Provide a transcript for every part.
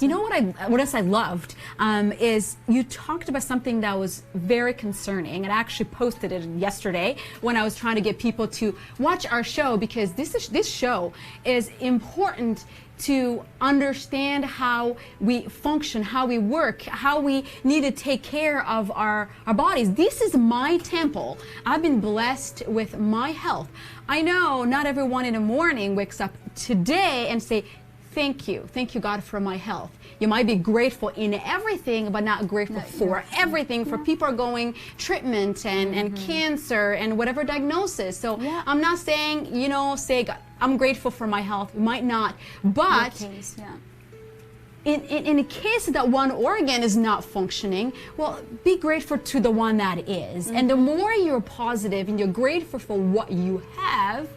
You know what else I loved is you talked about something that was very concerning, and I actually posted it yesterday when I was trying to get people to watch our show, because this show is important to understand how we function, how we work, how we need to take care of our bodies. This is my temple. I've been blessed with my health. I know not everyone in the morning wakes up today and say, thank you God for my health. You might be grateful in everything, but not grateful for everything. For people are going treatment and cancer and whatever diagnosis. So I'm not saying, you know, say God, I'm grateful for my health. You might not, but in a case that one organ is not functioning, well, be grateful to the one that is. And the more you're positive and you're grateful for what you have,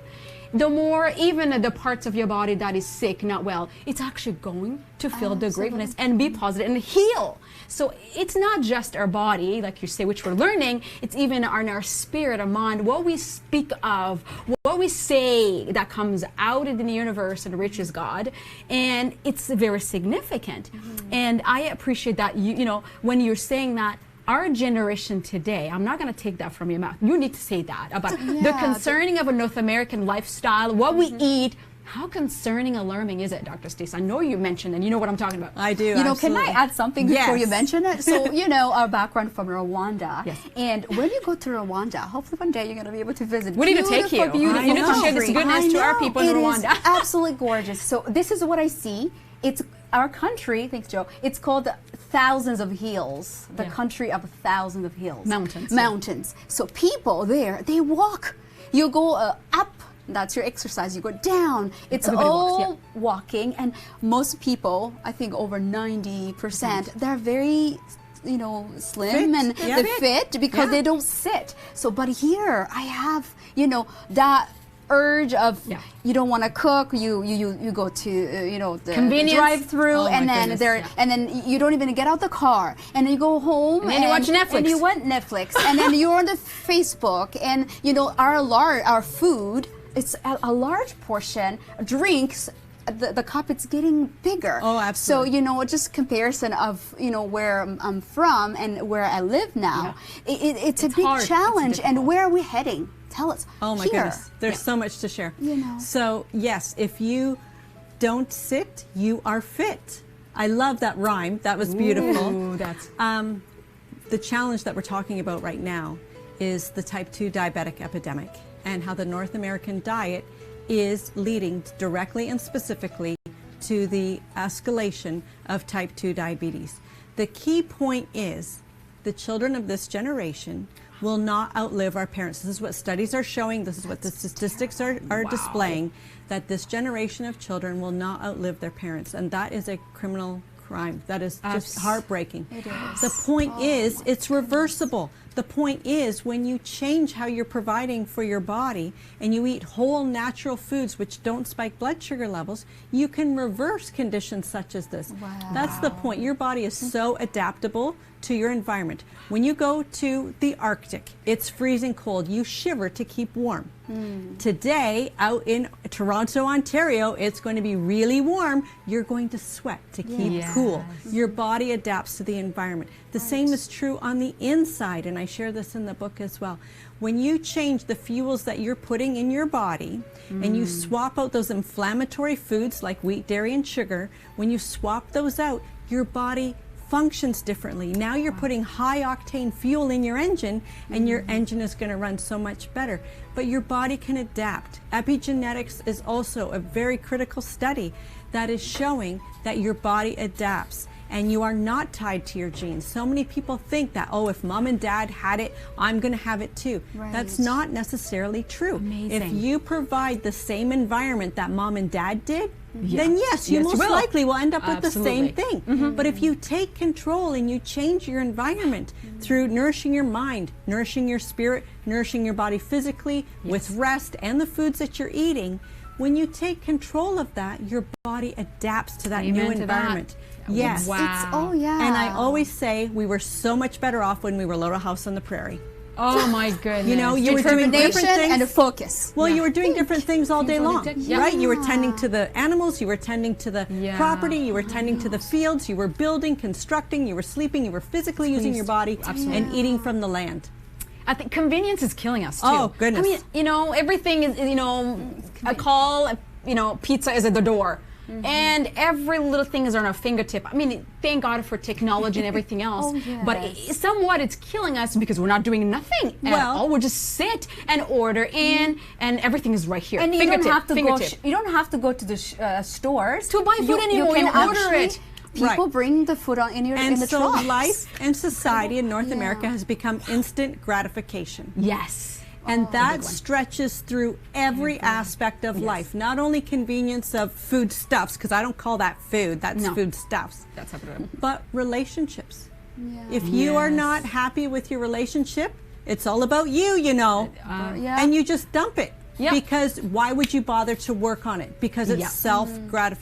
the more even the parts of your body that is sick, not well, it's actually going to feel the gratefulness and be positive and heal. So it's not just our body, like you say, which we're learning, it's even our spirit, our mind, what we speak of, what we say that comes out in the universe and reaches God, and it's very significant. And I appreciate that, you know, when you're saying that, our generation today, I'm not going to take that from your mouth. You need to say that about the concerning of a North American lifestyle, what we eat. How concerning, alarming is it, Dr. Stacey? I know you mentioned, and you know what I'm talking about. I do. You know, can I add something before you mention it? So, you know, our background from Rwanda. And when you go to Rwanda, hopefully one day you're going to be able to visit. We need to take you. You need to share this good news to our people in Rwanda. It is absolutely gorgeous. So this is what I see. It's our country, thanks Joe, it's called Thousands of Hills, the country of thousands of hills. Mountains. So people there, they walk. You go up, that's your exercise. You go down. It's all walking. And most people, I think over 90%, they're very, you know, slim and they're fit because they don't sit. So, but here I have, you know, that urge of you don't want to cook, you go to you know, the drive-through, and then you don't even get out the car, and then you go home and you watch Netflix, and you want Netflix, and then you're on the Facebook, and you know, our food, it's a large portion. Drinks, the cup, it's getting bigger. Oh, absolutely. So, you know, just comparison of, you know, where I'm from and where I live now, it's a big challenge. And where are we heading? Tell us. Oh my goodness, there's so much to share. You know. So yes, if you don't sit, you are fit. I love that rhyme. That was beautiful. Ooh, that's the challenge that we're talking about right now is the type 2 diabetic epidemic, and how the North American diet is leading directly and specifically to the escalation of type 2 diabetes. The key point is the children of this generation will not outlive our parents. This is what studies are showing. This is what the statistics are displaying, that this generation of children will not outlive their parents. And that is a criminal crime. That is just heartbreaking. It is. The point is, it's reversible. The point is, when you change how you're providing for your body and you eat whole natural foods which don't spike blood sugar levels, you can reverse conditions such as this. That's the point. Your body is so adaptable to your environment. When you go to the Arctic, it's freezing cold. You shiver to keep warm. Today, out in Toronto, Ontario, it's going to be really warm. You're going to sweat to keep cool. Your body adapts to the environment. The same is true on the inside, and I share this in the book as well. When you change the fuels that you're putting in your body and you swap out those inflammatory foods like wheat, dairy, and sugar, when you swap those out, your body functions differently. Now you're putting high octane fuel in your engine, and your engine is going to run so much better. But your body can adapt. Epigenetics is also a very critical study that is showing that your body adapts, and you are not tied to your genes. So many people think that, oh, if mom and dad had it, I'm going to have it too. That's not necessarily true. If you provide the same environment that mom and dad did, then yes, you most likely will end up with the same thing. But if you take control and you change your environment through nourishing your mind, nourishing your spirit, nourishing your body physically with rest and the foods that you're eating, when you take control of that, your body adapts to that new environment. Yes. And I always say we were so much better off when we were Little House on the Prairie. Oh my goodness. You know, you were doing different things. And a focus. Well, you were doing different things all day long, Yeah. right? You were tending to the animals, you were tending to the property, you were tending to the fields, you were building, constructing, you were sleeping, you were physically using your body and eating from the land. I think convenience is killing us too. Oh, goodness. I mean, you know, everything is, you know, a call, you know, pizza is at the door. And every little thing is on our fingertip. I mean, thank God for technology and everything else. But somewhat it's killing us because we're not doing nothing at all. We'll just sit and order in, and everything is right here. And you don't have to go. You don't have to go to the stores to buy food anymore. You order it. People bring the food in the so trucks. life and society in North America has become instant gratification. Yes. And that stretches through every aspect of life, not only convenience of foodstuffs, because I don't call that food, that's foodstuffs, That's separate. but relationships. If you are not happy with your relationship, it's all about you, you know, and you just dump it. Because why would you bother to work on it? Because it's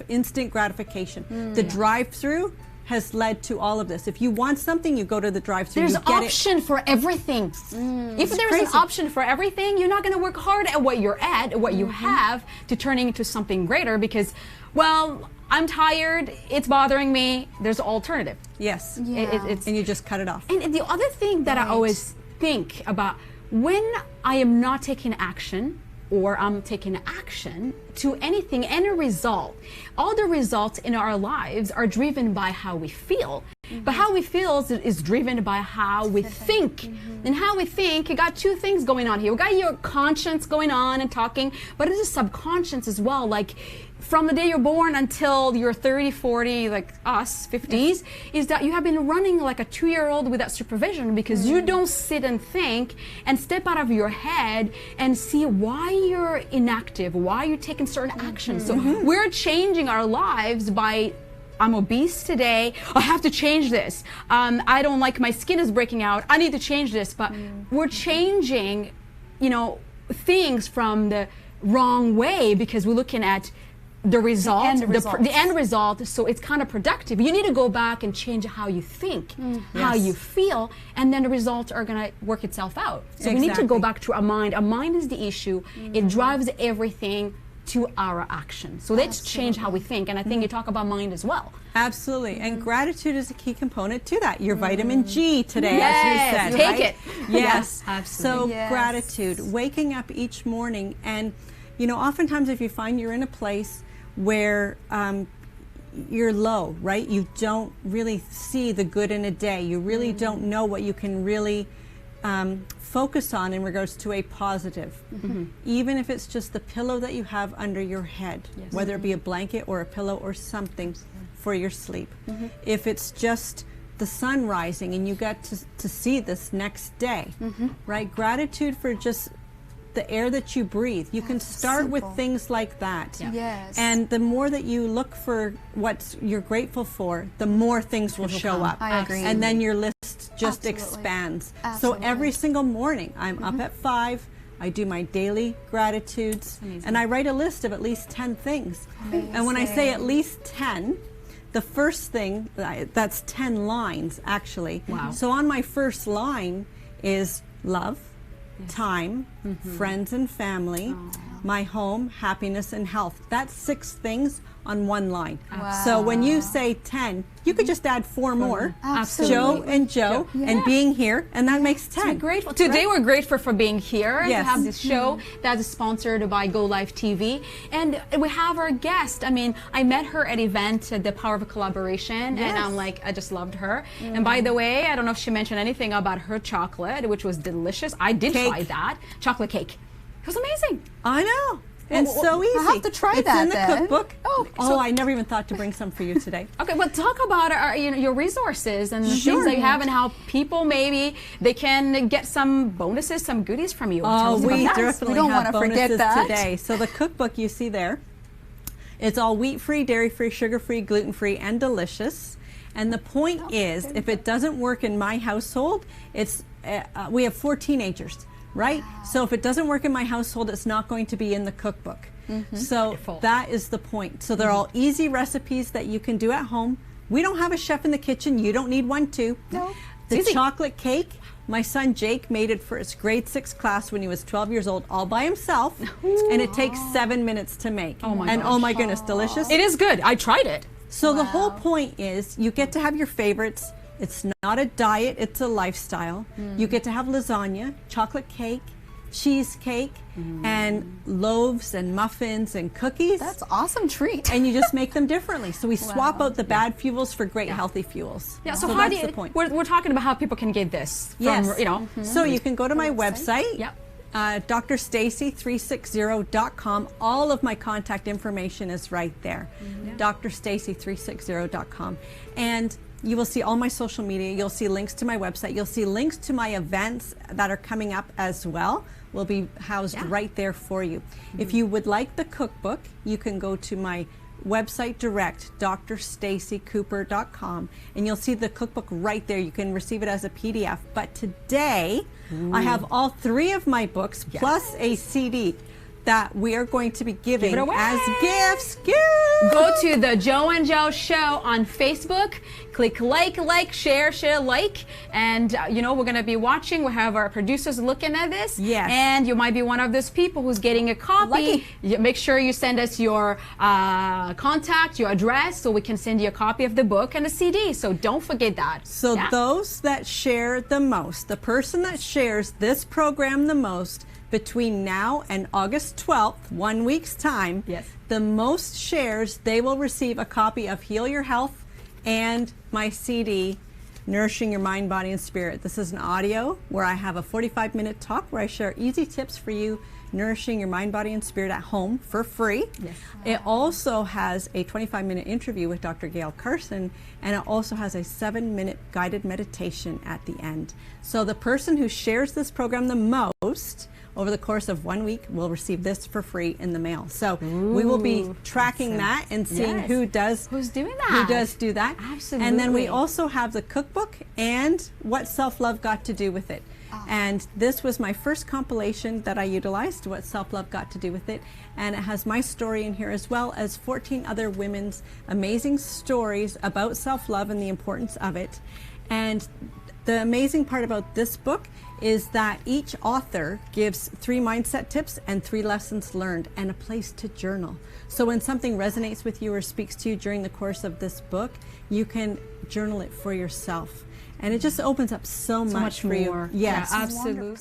instant gratification. The drive-through has led to all of this. If you want something, you go to the drive-thru. There's option for everything. If there's an option for everything, you're not going to work hard at what you're at, what you have, to turning into something greater because, well, I'm tired, it's bothering me, there's an alternative. Yes. And you just cut it off. And the other thing that I always think about, when I am not taking action, or I'm taking action to anything, any result. All the results in our lives are driven by how we feel. But how we feel is driven by how we think. And how we think, you got two things going on here. We got your conscience going on and talking, but it's a subconscious as well. Like from the day you're born until you're 30, 40, like us, 50s, is that you have been running like a 2-year-old without supervision because you don't sit and think and step out of your head and see why you're inactive, why you're taking certain actions. So we're changing our lives by, I'm obese today, I have to change this. I don't like, my skin is breaking out, I need to change this. But we're changing, you know, things from the wrong way because we're looking at the result, the end result, so it's kind of productive. You need to go back and change how you think, how you feel, and then the results are going to work itself out. So we need to go back to our mind. Our mind is the issue. It drives everything to our action. So let's change how we think, and I think you talk about mind as well. Absolutely, and gratitude is a key component to that. Your vitamin G today, as we said. Take it. Yes, absolutely. So gratitude, waking up each morning, and you know, oftentimes if you find you're in a place where you're low, right? You don't really see the good in a day. You really don't know what you can really focus on in regards to a positive. Even if it's just the pillow that you have under your head, whether it be a blanket or a pillow or something for your sleep. If it's just the sun rising and you get to see this next day, right? Gratitude for just the air that you breathe. You can start with things like that. And the more that you look for what you're grateful for, the more things will show up. I agree. And then your list just expands. So every single morning, I'm up at 5, I do my daily gratitudes, and I write a list of at least 10 things. And when I say at least 10, the first thing, that's 10 lines actually. So on my first line is love, time, friends and family, my home, happiness and health. That's 6 things on one line. So when you say 10, you could just add 4 more. Jo and Jo and being here, and that makes 10. So grateful. Today we're grateful for being here to have this show that is sponsored by Go Live TV. And we have our guest. I mean, I met her at event, The Power of Collaboration, and I'm like, I just loved her. And by the way, I don't know if she mentioned anything about her chocolate, which was delicious. I did try that. Chocolate cake. It was amazing. I know. And so easy. I have to try it's that in the cookbook. I never even thought to bring some for you today. Okay, well, talk about your resources and the things that you have and how people maybe they can get some bonuses, some goodies from you. We definitely don't have want to forget bonuses that today. So the cookbook you see there, it's all wheat-free, dairy-free, sugar-free, gluten-free, and delicious. And the point is, if it doesn't work in my household, it's we have 4 teenagers. Right? So if it doesn't work in my household, it's not going to be in the cookbook. So that is the point. So they're all easy recipes that you can do at home. We don't have a chef in the kitchen. You don't need one too. The chocolate cake, my son Jake made it for his grade 6 class when he was 12 years old, all by himself, and it takes 7 minutes to make. Oh my and gosh. oh my goodness, delicious. It is good. I tried it. So the whole point is you get to have your favorites. It's not a diet, it's a lifestyle. You get to have lasagna, chocolate cake, cheesecake, and loaves and muffins and cookies. That's awesome treat. And you just make them differently. So we swap out the bad fuels for great healthy fuels. Yeah, so so how that's do you, the point. We're talking about how people can get this from, Yes. you know. So you can go to my website. Yep. drstacey360.com. All of my contact information is right there. drstacey360.com. And you will see all my social media. You'll see links to my website. You'll see links to my events that are coming up as well. Will be housed right there for you. If you would like the cookbook, you can go to my website direct, drstaceycooper.com, and you'll see the cookbook right there. You can receive it as a PDF. But today, I have all 3 of my books plus a CD that we are going to be giving as gifts. Go to the Jo&Jo show on Facebook. Click like, share, like. And, you know, we're going to be watching. We'll have our producers looking at this. Yes. And you might be one of those people who's getting a copy. Make sure you send us your contact, your address, so we can send you a copy of the book and a CD. So don't forget that. So those that share the most, the person that shares this program the most, between now and August 12th, 1 week's time, the most shares, they will receive a copy of Heal Your Health and my CD, Nourishing Your Mind, Body, and Spirit. This is an audio where I have a 45-minute talk where I share easy tips for you nourishing your mind, body, and spirit at home for free. It also has a 25-minute interview with Dr. Gail Carson, and it also has a 7-minute guided meditation at the end. So the person who shares this program the most over the course of 1 week will receive this for free in the mail. So we will be tracking that and seeing who does do that. Absolutely. And then we also have the cookbook and what self-love got to do with it. And this was my first compilation that I utilized, What Self-Love Got to Do with It. And it has my story in here as well as 14 other women's amazing stories about self-love and the importance of it. And the amazing part about this book is that each author gives 3 mindset tips and 3 lessons learned and a place to journal. So when something resonates with you or speaks to you during the course of this book, you can journal it for yourself. And it just opens up so much for you. Yes, absolutely.